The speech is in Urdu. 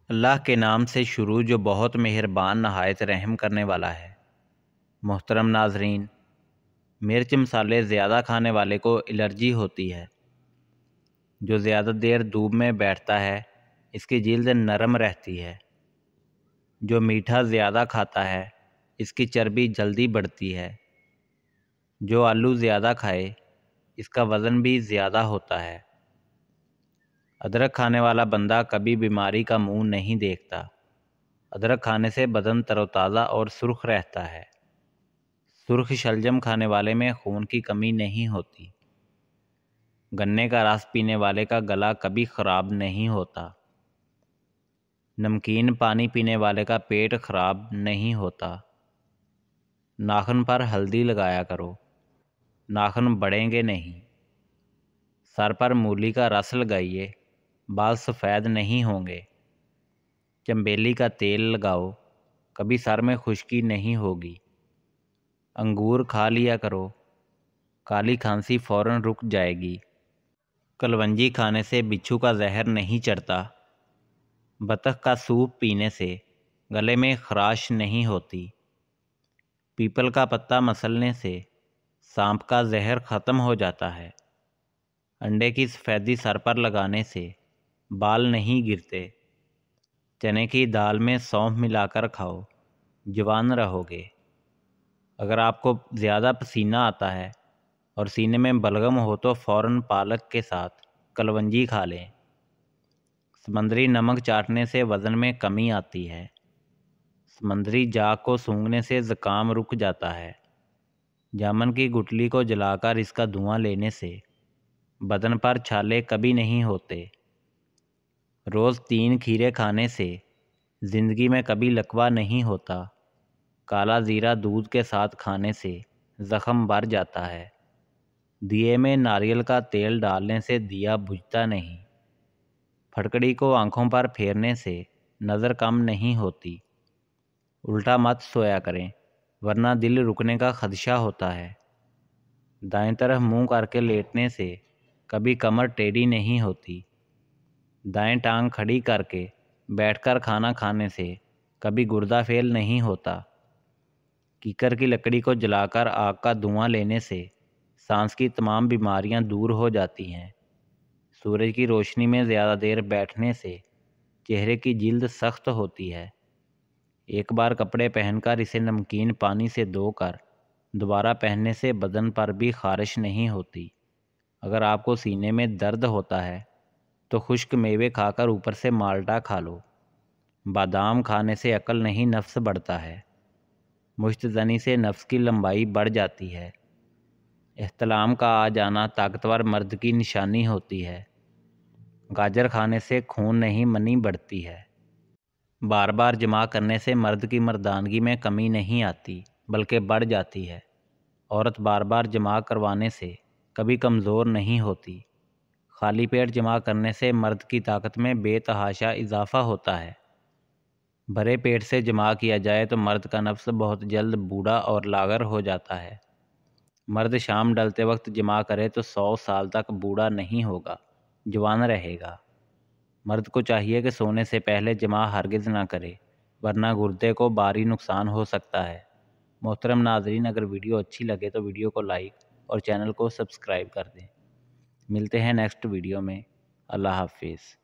اللہ کے نام سے شروع جو بہت مہربان نہایت رحم کرنے والا ہے۔ محترم ناظرین، مرچ مسالے زیادہ کھانے والے کو الرجی ہوتی ہے۔ جو زیادہ دیر دھوپ میں بیٹھتا ہے اس کی جلد نرم رہتی ہے۔ جو میٹھا زیادہ کھاتا ہے اس کی چربی جلدی بڑھتی ہے۔ جو آلو زیادہ کھائے اس کا وزن بھی زیادہ ہوتا ہے۔ ادرک کھانے والا بندہ کبھی بیماری کا منہ نہیں دیکھتا۔ ادرک کھانے سے بدن تر و تازہ اور سرخ رہتا ہے۔ سرخ شلجم کھانے والے میں خون کی کمی نہیں ہوتی۔ گنے کا رس پینے والے کا گلا کبھی خراب نہیں ہوتا۔ نمکین پانی پینے والے کا پیٹ خراب نہیں ہوتا۔ ناخن پر ہلدی لگایا کرو، ناخن بڑھیں گے نہیں۔ سر پر مولی کا رس لگائیے، بال سفید نہیں ہوں گے۔ چنبیلی کا تیل لگاؤ، کبھی سر میں خشکی نہیں ہوگی۔ انگور کھا لیا کرو، کالی کھانسی فوراً رک جائے گی۔ کلونجی کھانے سے بچھو کا زہر نہیں چڑھتا۔ بطخ کا سوپ پینے سے گلے میں خراش نہیں ہوتی۔ پیپل کا پتا مسلنے سے سانپ کا زہر ختم ہو جاتا ہے۔ انڈے کی سفیدی سر پر لگانے سے بال نہیں گرتے۔ چنے کی دال میں سونف ملا کر کھاؤ، جوان رہو گے۔ اگر آپ کو زیادہ پسینہ آتا ہے اور سینے میں بلغم ہو تو فوراً پالک کے ساتھ کلونجی کھا لیں۔ سمندری نمک چاٹنے سے وزن میں کمی آتی ہے۔ سمندری جاگ کو سونگھنے سے زکام رک جاتا ہے۔ جامن کی گٹلی کو جلا کر اس کا دھواں لینے سے بدن پر چھالے کبھی نہیں ہوتے۔ روز 3 کھیرے کھانے سے زندگی میں کبھی لکوہ نہیں ہوتا۔ کالا زیرہ دودھ کے ساتھ کھانے سے زخم بھر جاتا ہے۔ دیے میں ناریل کا تیل ڈالنے سے دیا بجھتا نہیں۔ پھٹکڑی کو آنکھوں پر پھیرنے سے نظر کم نہیں ہوتی۔ الٹا مت سویا کریں ورنہ دل رکنے کا خدشہ ہوتا ہے۔ دائیں طرف منہ کر کے لیٹنے سے کبھی کمر ٹیڑھی نہیں ہوتی۔ دائیں ٹانگ کھڑی کر کے بیٹھ کر کھانا کھانے سے کبھی گردہ فیل نہیں ہوتا۔ کیکر کی لکڑی کو جلا کر آگ کا دھواں لینے سے سانس کی تمام بیماریاں دور ہو جاتی ہیں۔ سورج کی روشنی میں زیادہ دیر بیٹھنے سے چہرے کی جلد سخت ہوتی ہے۔ ایک بار کپڑے پہن کر اسے نمکین پانی سے دھو کر دوبارہ پہننے سے بدن پر بھی خارش نہیں ہوتی۔ اگر آپ کو سینے میں درد ہوتا ہے تو خشک میوے کھا کر اوپر سے مالٹا کھا لو۔ بادام کھانے سے عقل نہیں نفس بڑھتا ہے۔ مشت زنی سے نفس کی لمبائی بڑھ جاتی ہے۔ احتلام کا آ جانا طاقتور مرد کی نشانی ہوتی ہے۔ گاجر کھانے سے خون نہیں منی بڑھتی ہے۔ بار بار جماع کرنے سے مرد کی مردانگی میں کمی نہیں آتی بلکہ بڑھ جاتی ہے۔ عورت بار بار جماع کروانے سے کبھی کمزور نہیں ہوتی۔ خالی پیٹ جماع کرنے سے مرد کی طاقت میں بے تحاشا اضافہ ہوتا ہے۔ بھرے پیٹ سے جماع کیا جائے تو مرد کا نفس بہت جلد بوڑھا اور لاغر ہو جاتا ہے۔ مرد شام ڈلتے وقت جماع کرے تو 100 سال تک بوڑھا نہیں ہوگا، جوان رہے گا۔ مرد کو چاہیے کہ سونے سے پہلے جماع ہرگز نہ کرے ورنہ گردے کو بھاری نقصان ہو سکتا ہے۔ محترم ناظرین، اگر ویڈیو اچھی لگے تو ویڈیو کو لائک اور چینل کو سبسکرائب کر دیں۔ ملتے ہیں نیکسٹ ویڈیو میں۔ اللہ حافظ۔